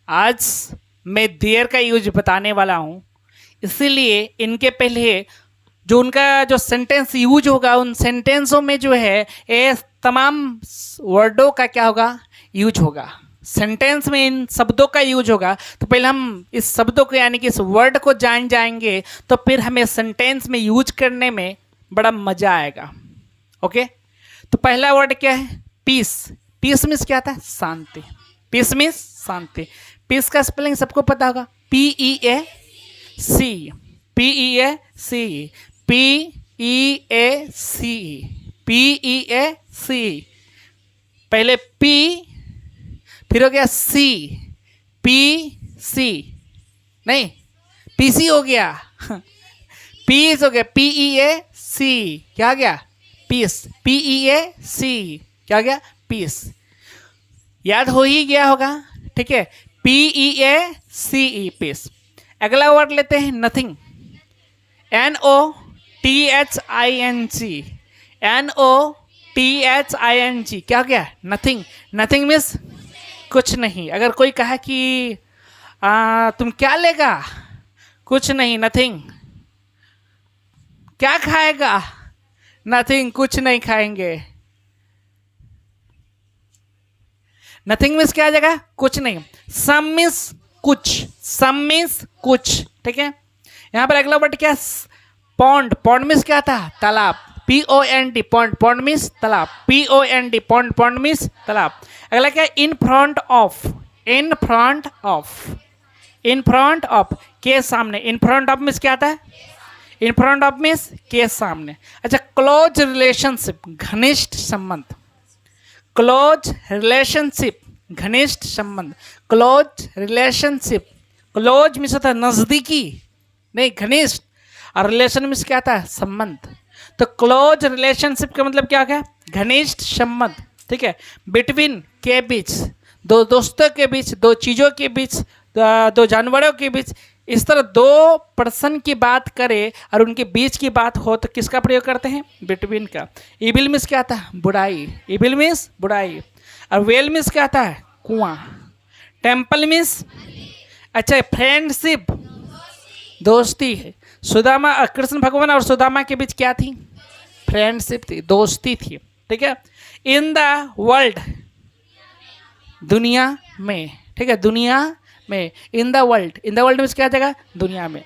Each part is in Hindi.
आज मैं देयर का यूज बताने वाला हूँ, इसीलिए इनके पहले जो उनका जो सेंटेंस यूज होगा उन सेंटेंसों में जो है ये तमाम वर्डों का क्या होगा, यूज होगा। सेंटेंस में इन शब्दों का यूज होगा, तो पहले हम इस शब्दों को यानी कि इस वर्ड को जान जाएंगे तो फिर हमें सेंटेंस में यूज करने में बड़ा मज़ा आएगा। ओके, तो पहला वर्ड क्या है, पीस। पीस मीन्स क्या आता है, शांति। पीस मीन्स शांति। पीस का स्पेलिंग सबको पता होगा, PEAC, PEAC, PEAC, PEAC। पहले P फिर हो गया C, PC, नहीं PC हो गया, पीस हो गया, PEAC, क्या आ गया, पीस, PEAC, क्या आ गया, पीस। याद हो ही गया होगा, ठीक है, PEACE, पीस। अगला वर्ड लेते हैं नथिंग, NOTHING, NOTHING, क्या हो गया, नथिंग। नथिंग मीन्स कुछ नहीं। अगर कोई कहा कि तुम क्या लेगा, कुछ नहीं, नथिंग। क्या खाएगा, नथिंग, कुछ नहीं खाएंगे। नथिंग मीन्स क्या आ जाएगा, कुछ नहीं। सम मीन्स कुछ, सम मीन्स कुछ, ठीक है। यहां पर अगला वर्ड क्या, पॉन्ड। पॉन्ड मीन्स क्या था, तालाब, POND, पॉन्ड। पॉन्ड मीन्स तालाब, POND, पॉन्ड। पॉन्ड मीन्स तालाब। अगला क्या, in front of, in front of, in front of, के सामने। इन फ्रंट ऑफ मीन्स क्या आता है, इन फ्रंट ऑफ मीन्स के सामने। अच्छा, क्लोज रिलेशनशिप, घनिष्ठ संबंध। क्लोज रिलेशनशिप, घनिष्ठ संबंध। क्लोज रिलेशनशिप, क्लोज मीन्स होता है नजदीकी, नहीं घनिष्ठ, और रिलेशन मीन्स क्या आता है, संबंध। तो क्लोज रिलेशनशिप का मतलब क्या है, घनिष्ठ संबंध, ठीक है। बिटवीन, के बीच, दो दोस्तों के बीच, दो चीज़ों के बीच, दो जानवरों के बीच, इस तरह दो पर्सन की बात करें और उनके बीच की बात हो तो किसका प्रयोग करते हैं, बिटवीन का। इविल मीन्स क्या आता है, बुराई, इविल मीन्स बुराई। और वेल मीन्स क्या आता है, कुआं। टेम्पल मीन्स, अच्छा, फ्रेंडशिप, दोस्ती है। सुदामा, कृष्ण भगवान और सुदामा के बीच क्या थी, फ्रेंडशिप थी, दोस्ती थी, ठीक है। इन द वर्ल्ड, दुनिया में, ठीक है, दुनिया में। In the world, in the world में क्या जगह, दुनिया में।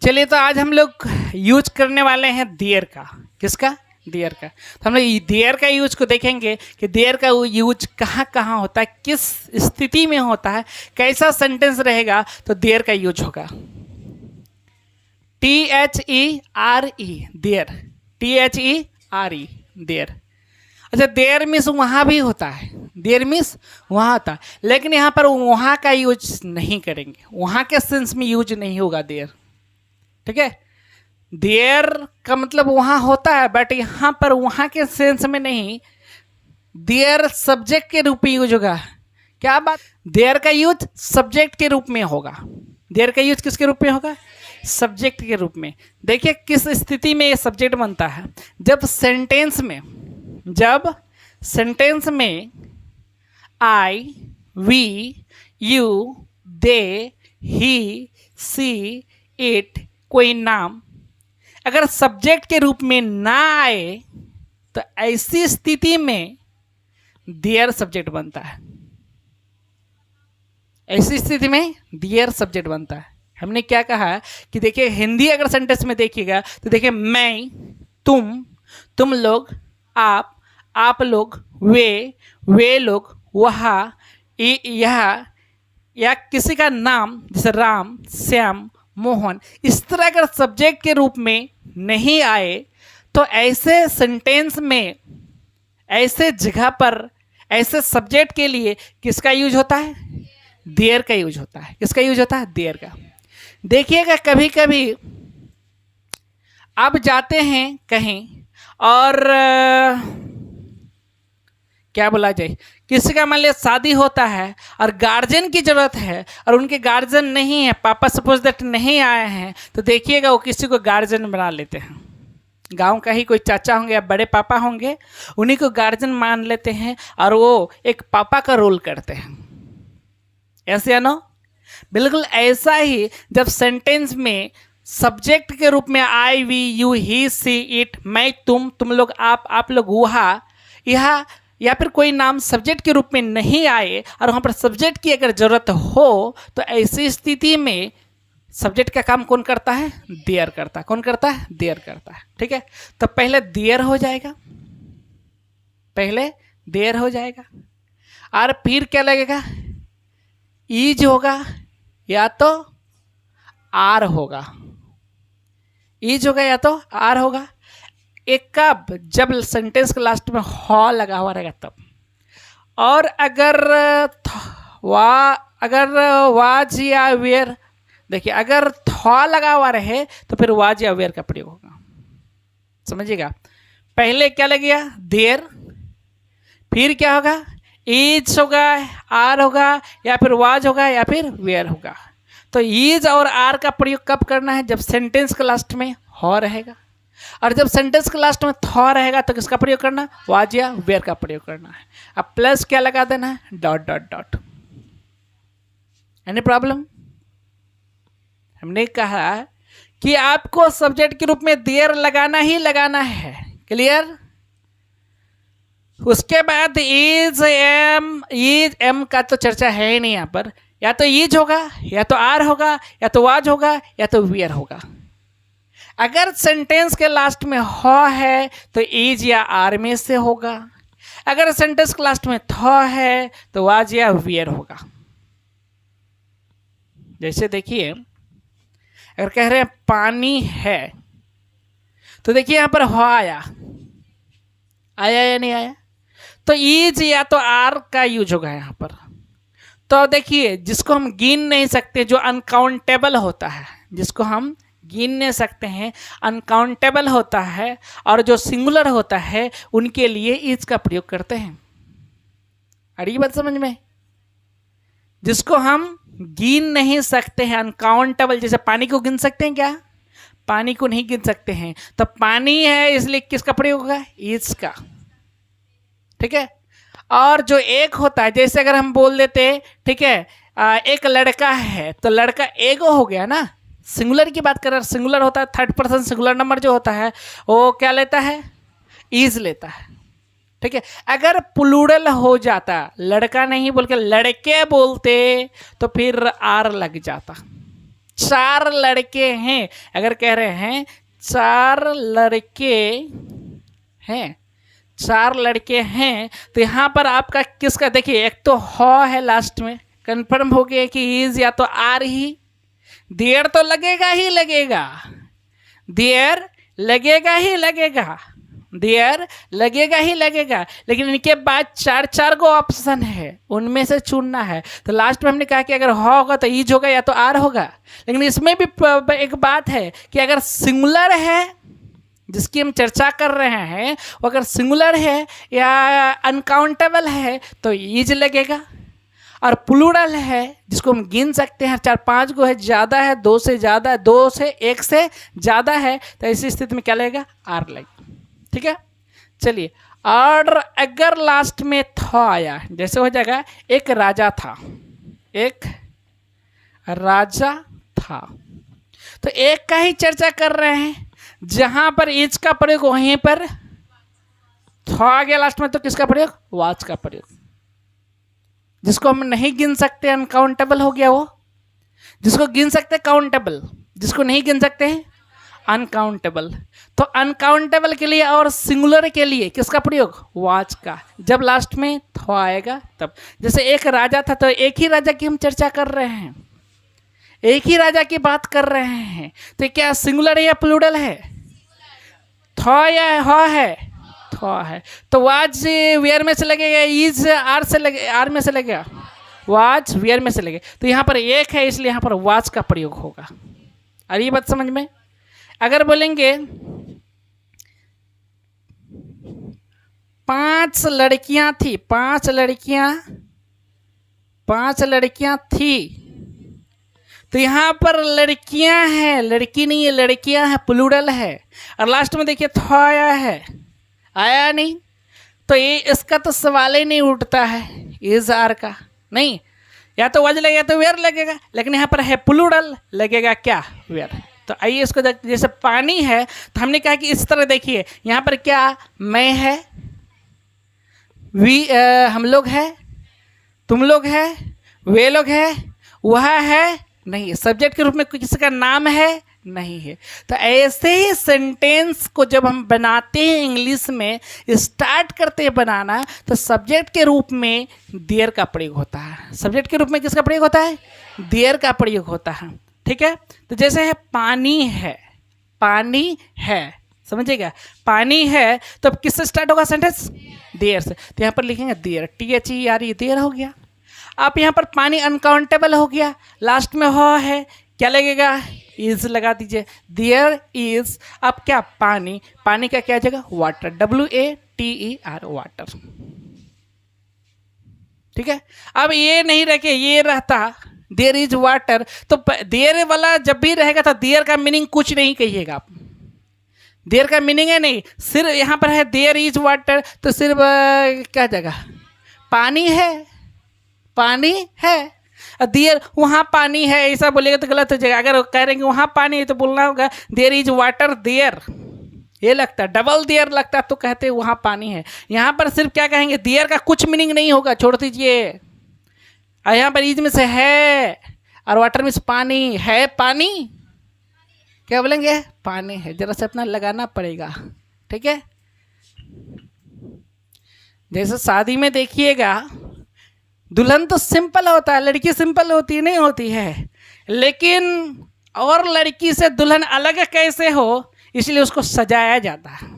चलिए, तो आज हम लोग यूज करने वाले हैं देयर का। किसका, देयर का। तो हम लोग देयर का यूज को देखेंगे कि देयर का यूज कहाँ कहाँ होता है, किस स्थिति में होता है, कैसा सेंटेंस रहेगा तो देयर का यूज होगा। THERE, there, THERE, there. अच्छा, देयर मीन्स वहाँ भी होता है, देयर मीन्स वहाँ होता है, लेकिन यहाँ पर वहाँ का यूज नहीं करेंगे, वहाँ के सेंस में यूज नहीं होगा देयर, ठीक है। देयर का मतलब वहाँ होता है, बट यहाँ पर वहाँ के सेंस में नहीं, देयर सब्जेक्ट के रूप में यूज होगा। क्या बात, देयर का यूज सब्जेक्ट के रूप में होगा। देयर का यूज किसके रूप में होगा, सब्जेक्ट के रूप में। देखिए किस स्थिति में ये सब्जेक्ट बनता है, जब सेंटेंस में I, we, you, they, he, she, it, कोई नाम अगर सब्जेक्ट के रूप में ना आए तो ऐसी स्थिति में देयर सब्जेक्ट बनता है। ऐसी स्थिति में देयर सब्जेक्ट बनता है। हमने क्या कहा कि देखिए हिंदी अगर सेंटेंस में देखिएगा तो देखिए मैं, तुम लोग, आप लोग, वे लोग, वह, यह, या किसी का नाम जैसे राम, श्याम, मोहन, इस तरह अगर सब्जेक्ट के रूप में नहीं आए तो ऐसे सेंटेंस में, ऐसे जगह पर, ऐसे सब्जेक्ट के लिए किसका यूज होता है, देयर का यूज होता है। किसका यूज होता है, देयर का। देखिएगा कभी कभी आप जाते हैं कहीं और क्या बोला जाए, किसी का मान लिया शादी होता है और गार्जियन की जरूरत है और उनके गार्जियन नहीं है, पापा सपोज दैट नहीं आए हैं, तो देखिएगा वो किसी को गार्जियन बना लेते हैं। गांव का ही कोई चाचा होंगे या बड़े पापा होंगे, उन्हीं को गार्जियन मान लेते हैं और वो एक पापा का रोल करते हैं। ऐसे या नो? बिल्कुल ऐसा ही जब सेंटेंस में सब्जेक्ट के रूप में I, we, you, he, she, it, मैं, तुम लोग, आप लोग, वह, यह, या फिर कोई नाम सब्जेक्ट के रूप में नहीं आए और वहाँ पर सब्जेक्ट की अगर जरूरत हो तो ऐसी स्थिति में सब्जेक्ट का काम कौन करता है? देयर करता है। कौन करता है? देयर करता है। ठीक है, तो पहले देयर हो जाएगा, पहले देयर हो जाएगा और फिर क्या लगेगा? ईज होगा या तो आर होगा, ईज होगा या तो आर होगा। एक कब? जब सेंटेंस के लास्ट में ह लगा हुआ रहेगा तब। और अगर वाज या वेयर, देखिए अगर थ लगा हुआ रहे तो फिर वाज या वेयर का प्रयोग होगा, समझिएगा। पहले क्या लगेगा? देयर, फिर क्या होगा? ईज होगा, आर होगा, या फिर वाज होगा, या फिर वेयर होगा। तो ईज और आर का प्रयोग कब करना है? जब सेंटेंस के लास्ट में ह रहेगा, और जब सेंटेंस के लास्ट में थ रहेगा तो किसका प्रयोग करना? वाज या वेयर का प्रयोग करना है। अब प्लस क्या लगा देना है? Dot dot dot. Any problem? हमने कहा कि आपको सब्जेक्ट के रूप में देयर लगाना ही लगाना है, क्लियर? उसके बाद इज, एम का तो चर्चा है ही नहीं यहाँ पर। या तो ईज होगा, या तो आर होगा, या तो वाज होगा, या तो वियर होगा। अगर सेंटेंस के लास्ट में ह है तो ईज या आर में से होगा, अगर सेंटेंस के लास्ट में थ है तो वाज या वियर होगा। जैसे देखिए, अगर कह रहे हैं पानी है तो देखिए यहां पर ह आया, आया या नहीं आया? तो ईज या तो आर का यूज होगा यहां पर। तो देखिए, जिसको हम गिन नहीं सकते, जो अनकाउंटेबल होता है, जिसको हम गिन नहीं सकते हैं, अनकाउंटेबल होता है, और जो सिंगुलर होता है, उनके लिए ईज का प्रयोग करते हैं। अड़ी बात समझ में? जिसको हम गिन नहीं सकते हैं, अनकाउंटेबल, जैसे पानी को गिन सकते हैं क्या? पानी को नहीं गिन सकते हैं। तो पानी है इसलिए किसका प्रयोग होगा? ईज का। ठीक है। और जो एक होता है, जैसे अगर हम बोल देते, ठीक है, एक लड़का है, तो लड़का एगो हो गया ना। सिंगुलर की बात कर रहे हैं, सिंगुलर होता है, थर्ड पर्सन सिंगुलर नंबर जो होता है वो क्या लेता है? ईज लेता है। ठीक है। अगर प्लूरल हो जाता, लड़का नहीं बोल के लड़के बोलते, तो फिर आर लग जाता। 4 लड़के हैं, अगर कह रहे हैं 4 लड़के हैं, 4 लड़के हैं, तो यहां पर आपका किसका? देखिए, एक तो ह है लास्ट में, कंफर्म हो गया कि इज या तो आर ही। देयर तो लगेगा ही लगेगा, देयर लगेगा ही लगेगा, देयर लगेगा ही लगेगा, लेकिन इनके बाद 4 को ऑप्शन है, उनमें से चुनना है। तो लास्ट में हमने कहा कि अगर ह होगा तो ईज होगा या तो आर होगा। लेकिन इसमें भी एक बात है कि अगर सिंगुलर है, जिसकी हम चर्चा कर रहे हैं, वो अगर सिंगुलर है या अनकाउंटेबल है तो ईज लगेगा, और प्लूरल है जिसको हम गिन सकते हैं, 4-5 को है, ज़्यादा है, 2 से ज़्यादा है, 2 से 1 से ज़्यादा है, तो ऐसी स्थिति में क्या लगेगा? आर लगेगा। ठीक है, चलिए। और अगर लास्ट में थ आया, जैसे हो जाएगा एक राजा था, एक राजा था, तो एक का ही चर्चा कर रहे हैं, जहां पर इज का प्रयोग वहीं पर थ आ गया लास्ट में, तो किसका प्रयोग? वाज का प्रयोग। जिसको हम नहीं गिन सकते, अनकाउंटेबल हो गया वो। जिसको गिन सकते काउंटेबल, जिसको नहीं गिन सकते हैं अनकाउंटेबल। तो अनकाउंटेबल के लिए और सिंगुलर के लिए किसका प्रयोग? वाज का। जब लास्ट में थ आएगा तब। जैसे एक राजा था, तो एक ही राजा की हम चर्चा कर रहे हैं, एक ही राजा की बात कर रहे हैं, तो क्या सिंगुलर है या प्लूरल है? थ या ह है? थ है। तो वाज वेयर में से लगेगा, इज आर से लगे, आर में से लगेगा, वाज वेयर में से लगे। तो यहाँ पर एक है, इसलिए यहाँ पर वाज का प्रयोग होगा। और ये बात समझ में? अगर बोलेंगे 5 लड़कियां थी, 5 लड़कियां थी, तो यहां पर लड़कियां हैं, लड़की नहीं है, लड़कियां हैं, प्लूरल है। और लास्ट में देखिए थ आया है, आया नहीं, तो ये इसका तो सवाल ही नहीं उठता है इज आर का। नहीं, या तो वज लगेगा तो वेयर लगेगा, लेकिन यहाँ पर है प्लूरल, लगेगा क्या, वेयर। तो आइए इसको जैसे पानी है तो हमने कहा कि इस तरह देखिए, यहाँ पर क्या मैं है, हम लोग है, तुम लोग है, वे लोग है, वह है, नहीं, सब्जेक्ट के रूप में किसी का नाम है नहीं है। तो ऐसे ही सेंटेंस को जब हम बनाते हैं इंग्लिश में, स्टार्ट करते हैं बनाना, तो सब्जेक्ट के रूप में देयर का प्रयोग होता है। सब्जेक्ट के रूप में किसका प्रयोग होता है, देयर का प्रयोग होता है, ठीक है। तो जैसे है पानी है, पानी है, समझिएगा, पानी है, तो अब किससे स्टार्ट होगा सेंटेंस, देयर से। तो यहाँ पर लिखेंगे देयर, THERE, देयर हो गया। आप यहाँ पर पानी अनकाउंटेबल हो गया, लास्ट में हो है, क्या लगेगा, इज लगा दीजिए, देयर इज। अब क्या, पानी, पानी का क्या जगह, वाटर, WATER, वाटर, ठीक है। अब ये नहीं रखे, ये रहता देयर इज वाटर, तो देयर वाला जब भी रहेगा तो देयर का मीनिंग कुछ नहीं कहिएगा आप, देयर का मीनिंग है नहीं, सिर्फ यहाँ पर है देयर इज वाटर, तो सिर्फ क्या जगह, पानी है, पानी है, देयर वहाँ पानी है, ऐसा बोलेगा तो गलत हो जाएगा। अगर कह रहे हैं कि वहाँ पानी है तो बोलना होगा देयर इज वाटर देयर, ये लगता है डबल देयर लगता है, तो कहते हैं वहाँ पानी है। यहाँ पर सिर्फ क्या कहेंगे, देयर का कुछ मीनिंग नहीं होगा, छोड़ दीजिए। यहाँ पर इज में से है और वाटर में से पानी है, पानी क्या बोलेंगे, पानी है, जरा से अपना लगाना पड़ेगा, ठीक है। जैसे शादी में देखिएगा, दुल्हन तो सिंपल होता है, लड़की सिंपल होती नहीं होती है, लेकिन और लड़की से दुल्हन अलग कैसे हो, इसलिए उसको सजाया जाता है,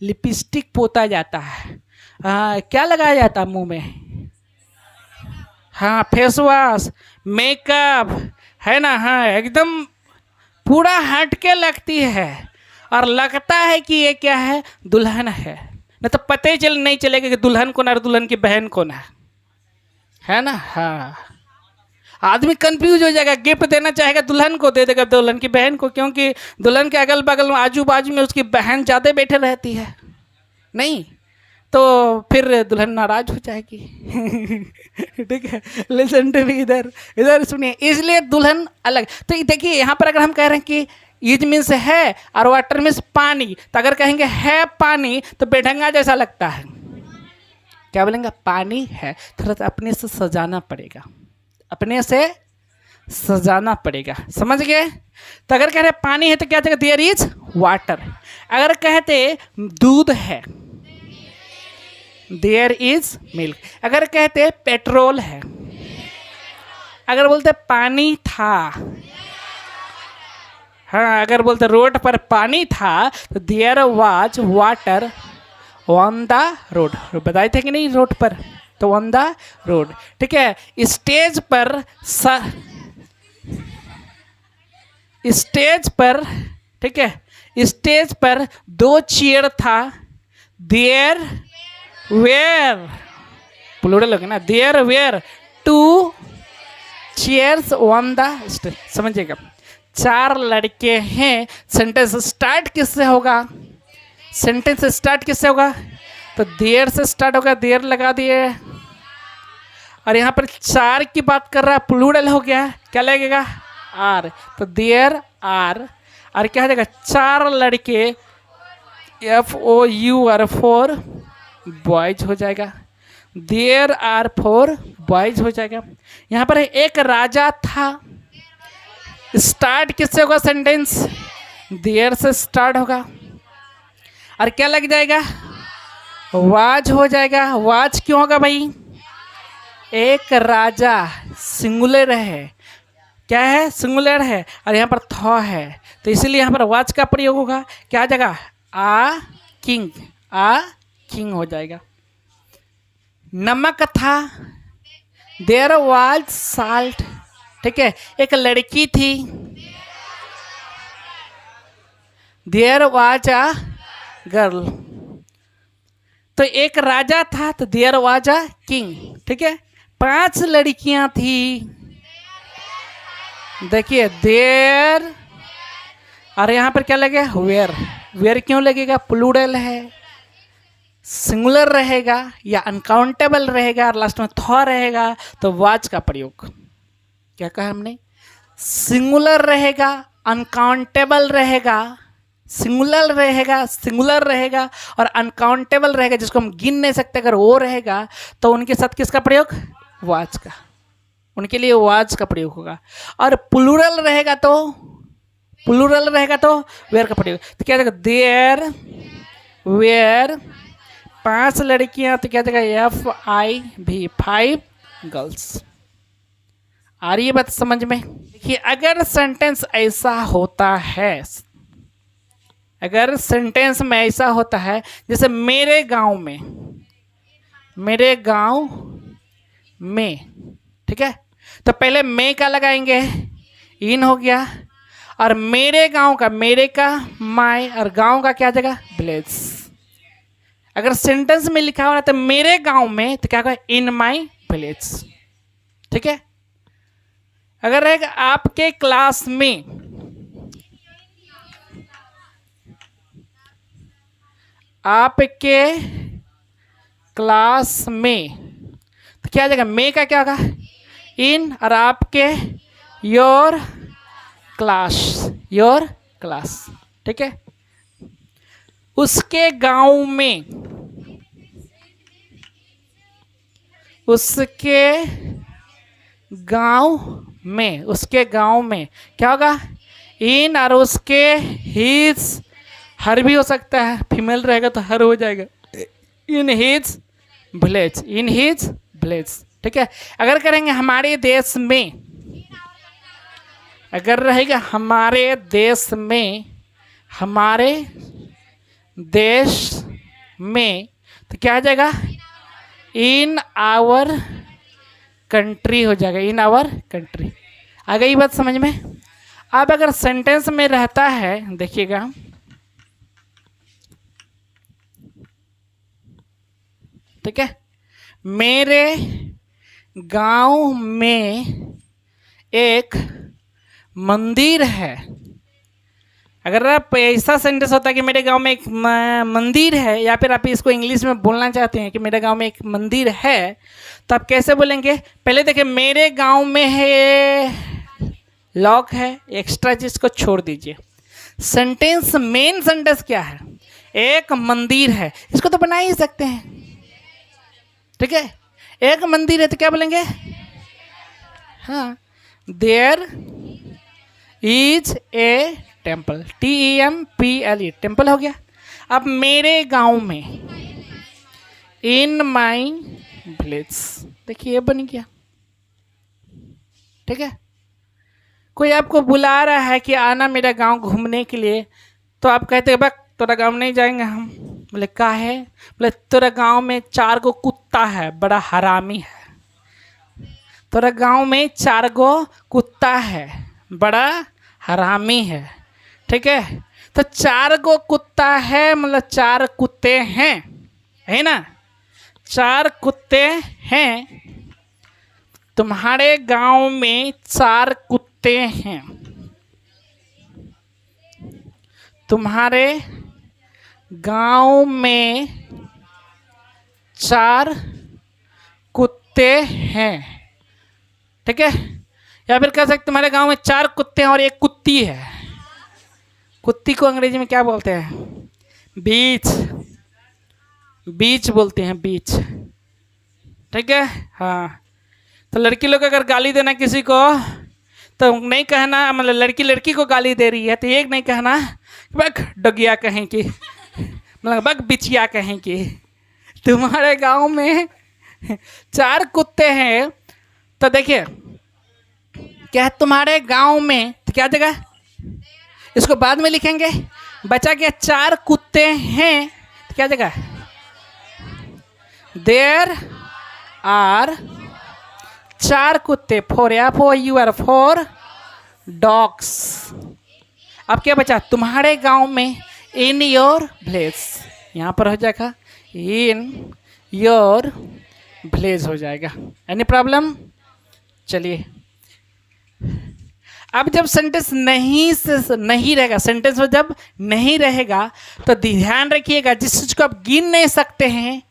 लिपस्टिक पोता जाता है, क्या लगाया जाता है मुंह में, हाँ, फेस वॉश, मेकअप, है ना, हाँ, एकदम पूरा हट के लगती है, और लगता है कि ये क्या है, दुल्हन है। नहीं तो पता ही नहीं चलेगा कि दुल्हन कौन है, दुल्हन की बहन कौन है ना, हाँ। आदमी कंफ्यूज हो जाएगा, गिफ्ट देना चाहेगा दुल्हन को, दे देगा दुल्हन की बहन को, क्योंकि दुल्हन के अगल बगल में आजू बाजू में उसकी बहन ज़्यादा बैठे रहती है, नहीं तो फिर दुल्हन नाराज हो जाएगी। ठीक है, लिसन टू मी, इधर इधर सुनिए, इसलिए दुल्हन अलग। तो देखिए यहाँ पर अगर हम कह रहे हैं कि इज मीन्स है और वाटर मीन्स पानी, तो अगर कहेंगे है पानी तो बेढंगा जैसा लगता है, क्या बोलेंगे, पानी है, थोड़ा सा अपने से सजाना पड़ेगा, अपने से सजाना पड़ेगा, समझ गए। तो अगर कह रहे पानी है तो क्या जगह, देयर इज वाटर। अगर कहते दूध है, देयर इज मिल्क। अगर कहते पेट्रोल है, अगर बोलते पानी था, हाँ, अगर बोलते रोड पर पानी था तो there was water on the road, बताए थे कि नहीं, रोड पर, तो ऑन द रोड, ठीक है। स्टेज पर स्टेज पर, ठीक है, स्टेज पर 2 चेयर था, देयर वेयर, प्लूरल हो गया ना, there were 2 chairs on the stage, समझिएगा। 4 लड़के हैं, सेंटेंस स्टार्ट किससे होगा, सेंटेंस स्टार्ट किससे होगा, तो देयर से स्टार्ट होगा, देयर लगा दिए, और यहाँ पर 4 की बात कर रहा है, प्लूरल हो गया, क्या लगेगा, आर, तो देयर आर, और क्या हो जाएगा, 4 लड़के, FOUR 4 बॉयज हो जाएगा, देयर आर 4 बॉयज हो जाएगा। यहाँ पर एक राजा था, स्टार्ट किससे होगा सेंटेंस, देयर से स्टार्ट होगा, और क्या लग जाएगा, वाज हो जाएगा। वाज क्यों होगा भाई, एक राजा, सिंगुलर है, क्या है, सिंगुलर है, और यहाँ पर थ है, तो इसीलिए यहाँ पर वाज का प्रयोग होगा, क्या जगह, आ किंग हो जाएगा। नमक था, देयर वाज साल्ट, ठीक है। एक लड़की थी, देयर वाज अ गर्ल, तो एक राजा था तो देयर वाज अ किंग, ठीक है। 5 लड़कियां थी, देखिए देयर, और यहाँ पर क्या लगेगा, वेयर, वेयर क्यों लगेगा, प्लूरल है, सिंगुलर रहेगा या अनकाउंटेबल रहेगा और लास्ट में थ रहेगा तो वाज का प्रयोग। क्या कहा हमने? सिंगुलर रहेगा, अनकाउंटेबल रहेगा, सिंगुलर रहेगा और अनकाउंटेबल रहेगा जिसको हम गिन नहीं सकते, अगर वो रहेगा तो उनके साथ किसका प्रयोग? वाज का। उनके लिए वाज का प्रयोग होगा। और प्लूरल रहेगा तो वेयर का प्रयोग। तो क्या देगा? देयर वेयर 5 लड़कियां, तो क्या देगा? FIV 5 girls. आ रही है बात समझ में? देखिए अगर सेंटेंस ऐसा होता है, अगर सेंटेंस में ऐसा होता है जैसे मेरे गांव में, ठीक है, तो पहले में का लगाएंगे, इन हो गया, और मेरे गांव का, मेरे का माय, और गांव का क्या जगह? विलेज। अगर सेंटेंस में लिखा हो तो मेरे गांव में, तो क्या कहें? In my village. ठीक है। अगर रहेगा आपके क्लास में, आपके क्लास में, तो क्या जाएगा? में का क्या होगा? इन, और आपके योर क्लास। ठीक है। उसके गांव में, उसके गांव में क्या होगा? इन, और उसके हिज, हर भी हो सकता है, फीमेल रहेगा तो हर हो जाएगा। In his village. ठीक है। अगर करेंगे हमारे देश में, अगर रहेगा हमारे देश में, तो क्या आ जाएगा? इन आवर कंट्री हो जाएगा, इन आवर कंट्री। आ गई बात समझ में? अब अगर सेंटेंस में रहता है, देखिएगा, ठीक है, मेरे गांव में एक मंदिर है। अगर आप ऐसा सेंटेंस होता है कि मेरे गांव में एक मंदिर है, या फिर आप इसको इंग्लिश में बोलना चाहते हैं कि मेरे गांव में एक मंदिर है, तो आप कैसे बोलेंगे? पहले देखिए, मेरे गांव में है, लॉक है, एक्स्ट्रा चीज को छोड़ दीजिए। सेंटेंस, मेन सेंटेंस क्या है? एक मंदिर है, इसको तो बना ही सकते हैं। ठीक है। एक मंदिर है तो क्या बोलेंगे? हाँ, there is a temple, TEMPLE, temple हो गया। अब मेरे गांव में, इन माई विलेज, देखिए ये बन गया। ठीक है। कोई आपको बुला रहा है कि आना मेरा गांव घूमने के लिए, तो आप कहते हैं बक तोरा गांव नहीं जाएंगे हम। बोले का है? बोले तोरा गांव में 4 गो कुत्ता है, बड़ा हरामी है। तोरा गांव में 4 गो कुत्ता है, बड़ा हरामी है। ठीक है। तो 4 गो कुत्ता है, मतलब 4 कुत्ते हैं, है ना? 4 कुत्ते हैं। तुम्हारे गांव में 4 कुत्ते हैं। तुम्हारे गांव में 4 कुत्ते हैं। ठीक है। या फिर कह सकते तुम्हारे गांव में 4 कुत्ते हैं और एक कुत्ती है। कुत्ती को अंग्रेजी में क्या बोलते हैं? बीच बोलते हैं, बीच। ठीक है। हाँ, तो लड़की लोग अगर गाली देना किसी को, तो नहीं कहना, मतलब लड़की को गाली दे रही है तो एक नहीं कहना बक डगिया कहें कि, मतलब बक बिचिया कहें कि। तुम्हारे गांव में 4 कुत्ते हैं, तो देखिए क्या तुम्हारे गांव में, तो क्या जगह, इसको बाद में लिखेंगे। बचा क्या? 4 कुत्ते हैं, तो क्या जगह? देयर आर 4 कुत्ते, FOR डॉग्स। अब क्या बचा? तुम्हारे गांव में, इन योर विलेज, यहाँ पर हो जाएगा इन योर विलेज हो जाएगा। Any problem? चलिए अब जब सेंटेंस नहीं से नहीं रहेगा, सेंटेंस में जब नहीं रहेगा तो ध्यान रखिएगा, जिस चीज को आप गिन नहीं सकते हैं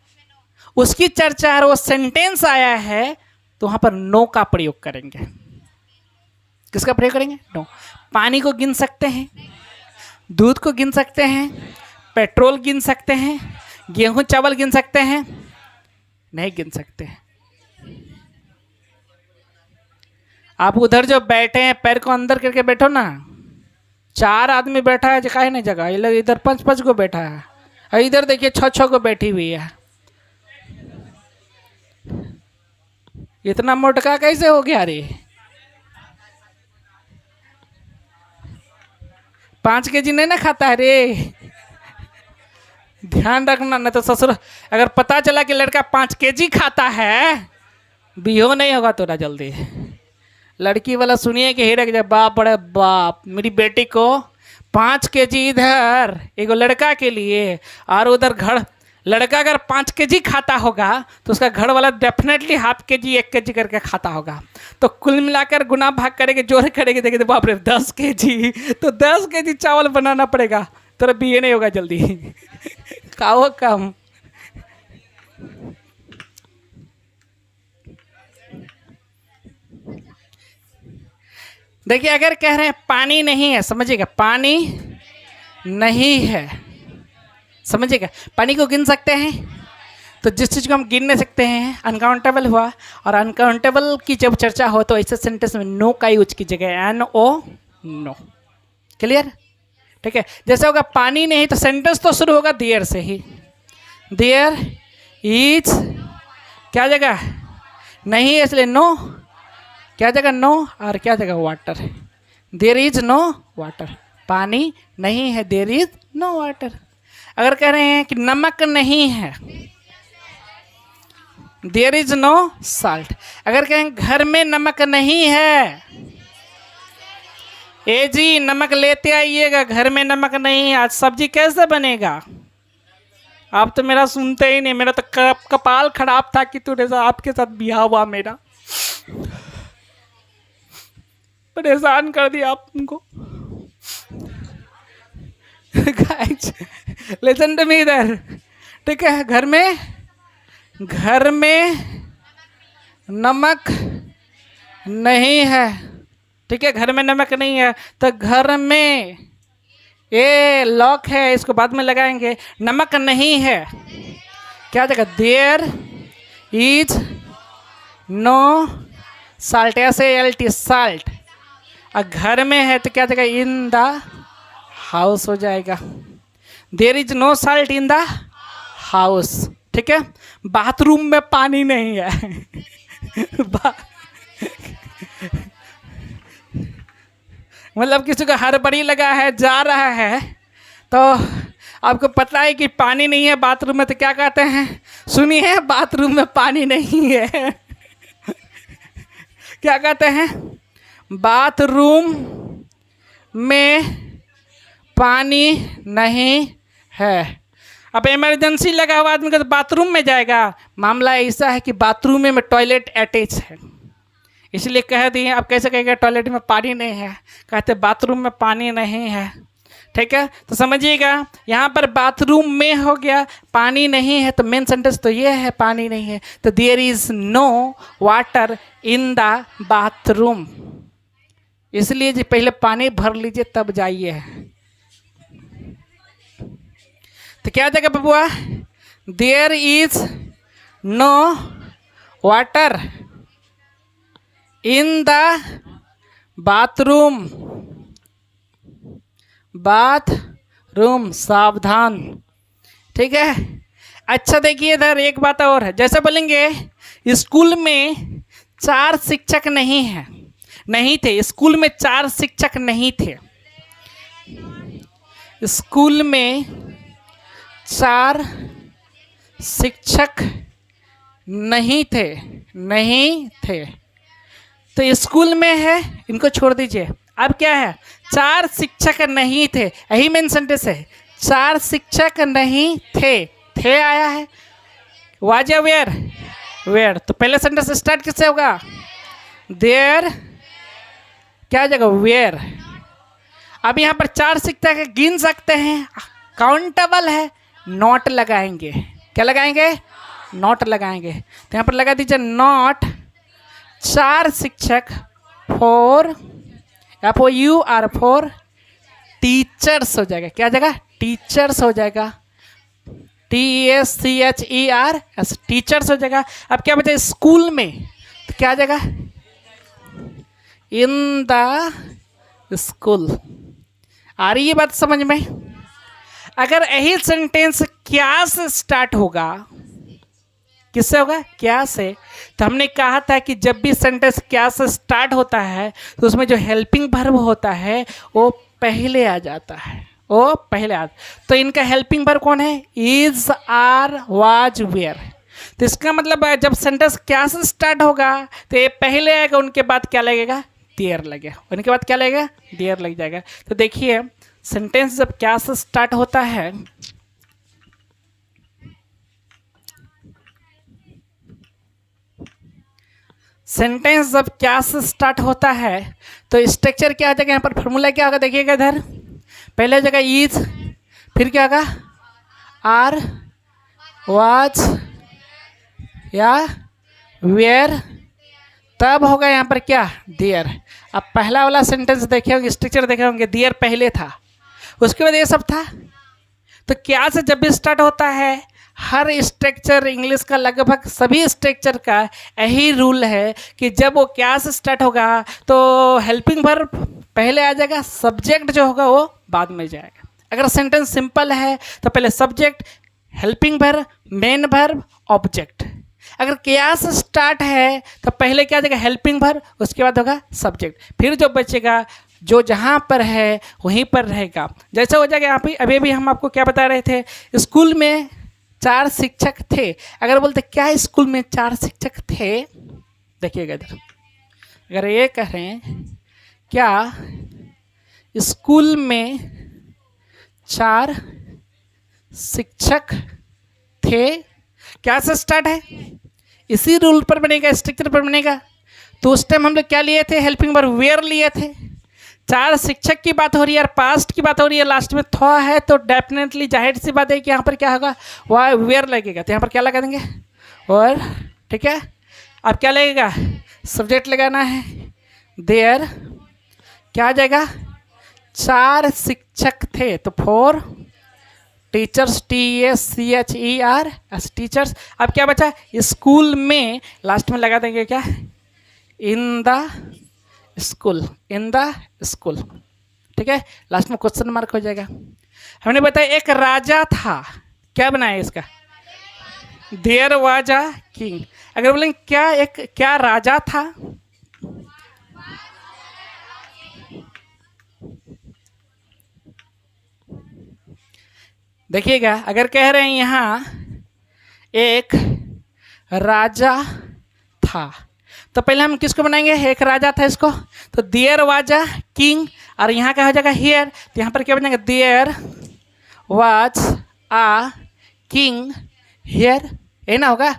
उसकी चर्चा है, वो सेंटेंस आया है तो वहां पर नो का प्रयोग करेंगे। किसका प्रयोग करेंगे? नो। पानी को गिन सकते हैं, दूध को गिन सकते हैं, पेट्रोल गिन सकते हैं, गेहूं चावल गिन सकते हैं? नहीं गिन सकते हैं। आप उधर जो बैठे हैं पैर को अंदर करके बैठो ना, 4 आदमी बैठा है काहे नहीं जगह, ये लोग इधर 5-5 को बैठा है और इधर देखिए 6-6 को बैठी हुई है। इतना मोटका कैसे हो गया रे? 5 केजी नहीं ना खाता है रे, ध्यान रखना, नहीं तो ससुर अगर पता चला कि लड़का 5 केजी खाता है, बिहो नहीं होगा तोरा जल्दी। लड़की वाला सुनिए कि हिरक जाए, बाप बड़े बाप, मेरी बेटी को 5 केजी इधर एक लड़का के लिए, और उधर घर लड़का अगर 5 केजी खाता होगा तो उसका घर वाला डेफिनेटली ½ केजी 1 केजी करके खाता होगा। तो कुल मिलाकर गुना भाग करेंगे, जोड़ करेंगे, देखेंगे बाप रे 10 केजी, तो 10 केजी चावल बनाना पड़ेगा, तेरा बीए नहीं होगा जल्दी। खाओ कम। देखिए अगर कह रहे हैं पानी नहीं है, समझिएगा पानी नहीं है, समझिएगा पानी को गिन सकते हैं, तो जिस चीज़ को हम गिन नहीं सकते हैं अनकाउंटेबल हुआ, और अनकाउंटेबल की जब चर्चा हो तो ऐसे सेंटेंस में नो का यूज कीजिएगा, NO, नो। क्लियर? ठीक है। जैसे होगा पानी नहीं तो सेंटेंस तो शुरू होगा देयर से ही, देयर इज क्या जगह नहीं है इसलिए नो, क्या जगह नो, और क्या जगह water, there is no water, पानी नहीं है, देयर इज नो वाटर। अगर कह रहे हैं कि नमक नहीं है, देयर इज नो साल्ट। अगर कहें घर में नमक नहीं है, ए जी नमक लेते आइएगा, घर में नमक नहीं है, आज सब्जी कैसे बनेगा? आप तो मेरा सुनते ही नहीं, मेरा तो कपाल खराब था कि तूने आपके साथ बिहा हुआ, मेरा परेशान कर दिया आप तुमको। गाइस लिसन टू मी इधर, ठीक है। घर में नमक नहीं है, ठीक है, घर में नमक नहीं है, तो घर में ये लॉक है, इसको बाद में लगाएंगे, नमक नहीं है, क्या जगह there is no salt, SALT salt. और घर में है तो क्या जगह इन द हाउस हो जाएगा, there is no salt in the house, ठीक है। बाथरूम में पानी नहीं है। मतलब किसी को हड़बड़ी लगा है, जा रहा है, तो आपको पता है कि पानी नहीं है बाथरूम में, तो क्या कहते हैं? सुनिए बाथरूम में पानी नहीं है। क्या कहते हैं? बाथरूम में पानी नहीं है। अब इमरजेंसी लगा हुआ आदमी का तो बाथरूम में जाएगा। मामला ऐसा है कि बाथरूम में टॉयलेट अटैच है, इसलिए कह दिए। अब कैसे कहेगा टॉयलेट में पानी नहीं है? कहते बाथरूम में पानी नहीं है, ठीक है। तो समझिएगा यहाँ पर बाथरूम में हो गया, पानी नहीं है, तो मेन सेंटेंस तो ये है पानी नहीं है, तो there is no water in the bathroom. इसलिए जी पहले पानी भर लीजिए तब जाइए। तो क्या जगह बबुआ? There is no water in the bathroom. Bathroom, सावधान, ठीक है। अच्छा देखिए इधर एक बात और है, जैसे बोलेंगे स्कूल में 4 शिक्षक नहीं थे, स्कूल में 4 शिक्षक नहीं थे, स्कूल में 4 शिक्षक नहीं थे। तो स्कूल में है, इनको छोड़ दीजिए। अब क्या है? 4 शिक्षक नहीं थे, यही मेन सेंटेंस है। 4 शिक्षक नहीं थे आया है, वाज या वेयर। तो पहले सेंटेंस स्टार्ट किससे होगा? देयर क्या आ जाएगा? वेयर। अब यहाँ पर 4 सिक्का के गिन सकते हैं, काउंटेबल है, नॉट लगाएंगे। क्या लगाएंगे? नॉट लगाएंगे। तो यहाँ पर लगा दीजिए नॉट 4 शिक्षक, फोर FOUR फोर टीचर्स हो जाएगा। क्या आ जाएगा? टीचर्स हो जाएगा। TESCHERS टीचर्स हो जाएगा। अब क्या बचा? स्कूल में, तो क्या आ जाएगा? In the school. आ रही है बात समझ में? अगर यही सेंटेंस क्या से स्टार्ट होगा, किससे होगा? क्या से। तो हमने कहा था कि जब भी सेंटेंस क्या से स्टार्ट होता है तो उसमें जो हेल्पिंग वर्ब होता है वो पहले आ जाता है, वो पहले आ। तो इनका हेल्पिंग वर्ब कौन है? Is, are, was, were. तो इसका मतलब है जब सेंटेंस क्या से स्टार्ट होगा तो ये पहले आएगा, उनके बाद क्या लगेगा? देयर लगेगा। उनके बाद क्या लगेगा? देयर लग जाएगा। तो देखिए सेंटेंस जब क्या से स्टार्ट होता है, सेंटेंस जब क्या से स्टार्ट होता है तो स्ट्रक्चर क्या आ जाएगा? यहाँ पर फॉर्मूला क्या होगा? देखिएगा इधर, पहले जगह इज, फिर क्या होगा? आर, वाज या वेयर, तब होगा यहाँ पर क्या? देयर। अब पहला वाला सेंटेंस देखे होंगे, स्ट्रक्चर देखे होंगे, देयर पहले था, उसके बाद ये सब था। तो क्या से जब भी स्टार्ट होता है, हर स्ट्रक्चर इंग्लिश का लगभग सभी स्ट्रक्चर का यही रूल है कि जब वो क्या से स्टार्ट होगा तो हेल्पिंग वर्ब पहले आ जाएगा, सब्जेक्ट जो होगा वो बाद में जाएगा। अगर सेंटेंस सिंपल है तो पहले subject, helping verb, main verb, object. अगर क्या से स्टार्ट है तो पहले क्या आ जाएगा? हेल्पिंग वर्ब, उसके बाद होगा सब्जेक्ट, फिर जो बचेगा जो जहाँ पर है वहीं पर रहेगा। जैसा हो जाएगा यहाँ पे। अभी भी हम आपको क्या बता रहे थे, स्कूल में 4 शिक्षक थे। अगर बोलते क्या स्कूल में 4 शिक्षक थे, देखिएगा इधर, अगर ये कहें क्या स्कूल में 4 शिक्षक थे, क्या से स्टार्ट है? इसी रूल पर बनेगा, स्ट्रक्चर पर बनेगा। तो उस टाइम हम लोग क्या लिए थे? हेल्पिंग वर्ब वेयर लिए थे। 4 शिक्षक की बात हो रही है और पास्ट की बात हो रही है, लास्ट में था है, तो डेफिनेटली जाहिर सी बात है कि यहाँ पर क्या होगा? वह वेयर लगेगा। तो यहाँ पर क्या लगा देंगे? और ठीक है, अब क्या लगेगा? सब्जेक्ट लगाना है, देयर। क्या आ जाएगा? 4 शिक्षक थे, तो 4 टीचर्स, TESCHERS टीचर्स। अब क्या बचा? स्कूल में, लास्ट में लगा देंगे क्या? In the school, in the school. ठीक है, लास्ट में क्वेश्चन मार्क हो जाएगा। हमने बताया एक राजा था, क्या बनाया इसका? There was a king. अगर बोलेंगे क्या राजा था, देखिएगा, अगर कह रहे हैं यहाँ एक राजा था, तो पहले हम किसको बनाएंगे? एक राजा था इसको, तो देयर वाज अ किंग। और यहाँ क्या हो जाएगा? हियर। तो यहाँ पर क्या बनेगा? There was a king here, ये ना होगा।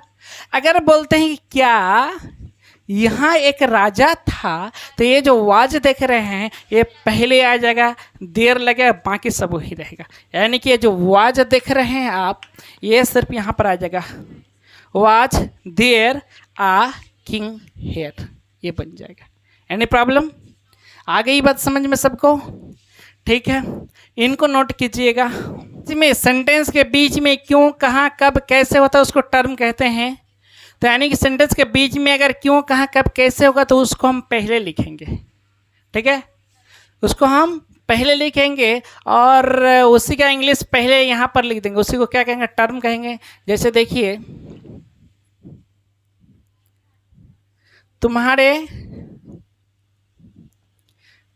अगर बोलते हैं क्या यहाँ एक राजा था, तो ये जो वाज देख रहे हैं ये पहले आ जाएगा, देर लगेगा, बाकी सब वही रहेगा। यानी कि ये जो वाज देख रहे हैं आप, ये सिर्फ यहाँ पर आ जाएगा, was there a king here, ये बन जाएगा। Any problem? आ गई बात समझ में सबको? ठीक है, इनको नोट कीजिएगा। इसमें सेंटेंस के बीच में क्यों, कहाँ, कब, कैसे होता है उसको टर्म कहते हैं। तो यानी कि सेंटेंस के बीच में अगर क्यों, कहाँ, कब, कैसे होगा तो उसको हम पहले लिखेंगे। ठीक है, उसको हम पहले लिखेंगे और उसी का इंग्लिश पहले यहाँ पर लिख देंगे। उसी को क्या कहेंगे? टर्म कहेंगे। जैसे देखिए, तुम्हारे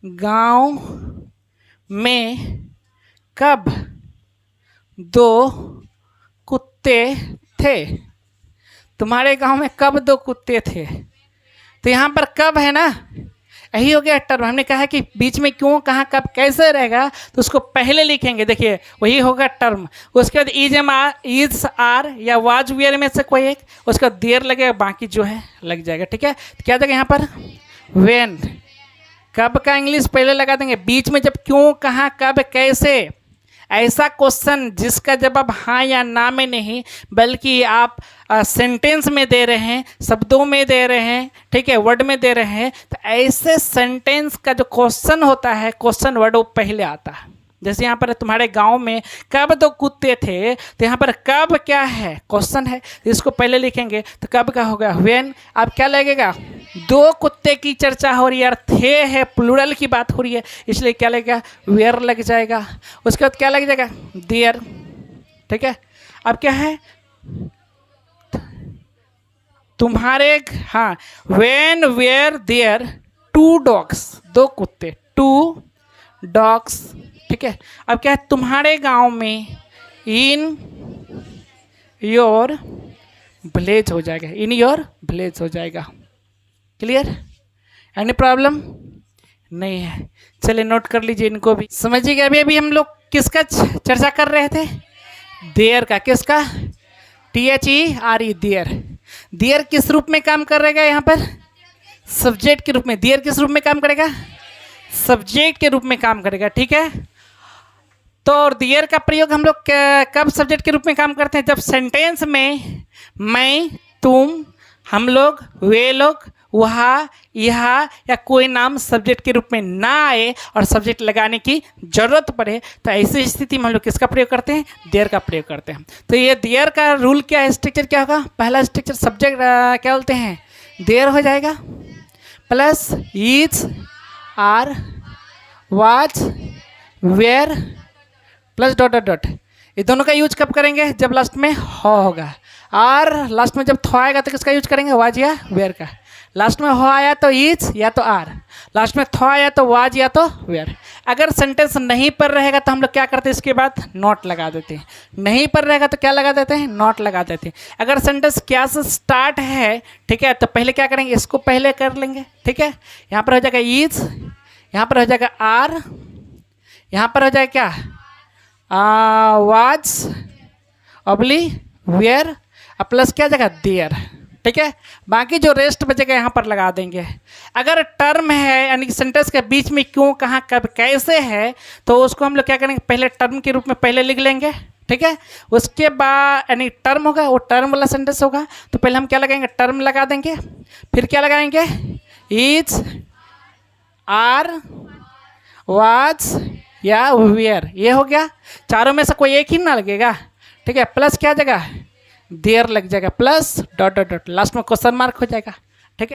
गांव में कब 2 कुत्ते थे? तुम्हारे गांव में कब 2 कुत्ते थे? तो यहाँ पर कब है ना, यही हो गया टर्म। हमने कहा कि बीच में क्यों, कहाँ, कब, कैसे रहेगा तो उसको पहले लिखेंगे। देखिए वही होगा टर्म। उसके बाद इज, आर या वाज, वेयर में से कोई एक, उसका देर लगेगा, बाकी जो है लग जाएगा। ठीक है, तो क्या जाएगा यहाँ पर? वेन, कब का इंग्लिश पहले लगा देंगे, बीच में जब क्यों, कहाँ, कब, कैसे, ऐसा क्वेश्चन जिसका जवाब हाँ या ना में नहीं बल्कि आप सेंटेंस में दे रहे हैं, शब्दों में दे रहे हैं, ठीक है, वर्ड में दे रहे हैं, तो ऐसे सेंटेंस का जो क्वेश्चन होता है, क्वेश्चन वर्ड वो पहले आता है। जैसे यहाँ पर तुम्हारे गांव में कब दो कुत्ते थे, तो यहाँ पर कब क्या है, क्वेश्चन है, इसको पहले लिखेंगे तो कब का होगा व्हेन। अब क्या लगेगा, दो कुत्ते की चर्चा हो रही है, थे है प्लूरल की बात हो रही है, इसलिए क्या लगेगा, वेयर लग जाएगा। उसके बाद क्या लग जाएगा, देयर, ठीक है। अब क्या है, तुम्हारे, हाँ, when were there two dogs, दो कुत्ते, टू डॉग्स, ठीक है। अब क्या है, तुम्हारे गांव में, इन योर विलेज हो जाएगा, इन योर विलेज हो जाएगा। क्लियर, एनी प्रॉब्लम नहीं है। चलिए नोट कर लीजिए इनको भी, समझिएगा। अभी हम लोग किसका चर्चा कर रहे थे, देयर का। किसका, THERE, देयर। देयर किस रूप में काम करेगा यहाँ पर, सब्जेक्ट के रूप में। देयर किस रूप में काम करेगा, सब्जेक्ट के रूप में काम करेगा, ठीक है। तो देयर का प्रयोग हम लोग कब सब्जेक्ट के रूप में काम करते हैं, जब सेंटेंस में मैं, तुम, हम लोग, वे लोग, वह, यह या कोई नाम सब्जेक्ट के रूप में ना आए और सब्जेक्ट लगाने की जरूरत पड़े, तो ऐसी स्थिति में हम लोग किसका प्रयोग करते हैं, देयर का प्रयोग करते हैं। तो ये देयर का रूल क्या है, स्ट्रक्चर क्या होगा, पहला स्ट्रक्चर सब्जेक्ट क्या बोलते हैं, देयर हो जाएगा, plus is, are, was, were, plus dot dot dot. ये दोनों का यूज कब करेंगे, जब लास्ट में हो होगा, और लास्ट में जब थो आएगा तो किसका यूज करेंगे, वाज या वेयर का। लास्ट में हो आया तो इज या तो आर, लास्ट में थो आया तो वाज या तो वेयर। अगर सेंटेंस नहीं पर रहेगा तो हम लोग क्या करते हैं, इसके बाद नॉट लगा देते हैं। नहीं पर रहेगा तो क्या लगा देते हैं, नॉट लगा देते हैं। अगर सेंटेंस क्या से स्टार्ट है, ठीक है, तो पहले क्या करेंगे, इसको पहले कर लेंगे, ठीक है। यहाँ पर हो जाएगा इज, यहाँ पर हो जाएगा आर, यहाँ पर हो जाएगा क्या, वाज ऑब्ली वेयर, प्लस क्या जगह, देयर, ठीक है। बाकी जो रेस्ट बचेगा यहाँ पर लगा देंगे। अगर टर्म है यानी कि सेंटेंस के बीच में क्यों, कहाँ, कब, कैसे है, तो उसको हम लोग क्या करेंगे, पहले टर्म के रूप में पहले लिख लेंगे, ठीक है। उसके बाद यानी टर्म होगा, वो टर्म वाला सेंटेंस होगा, तो पहले हम क्या लगाएंगे, टर्म लगा देंगे। फिर क्या लगाएंगे, इज, आर, वाज या वेयर, ये हो गया। चारों में से कोई एक ही ना लगेगा, ठीक है। प्लस क्या जगह, देयर लग जाएगा, plus dot dot dot, last में क्वेश्चन मार्क हो जाएगा।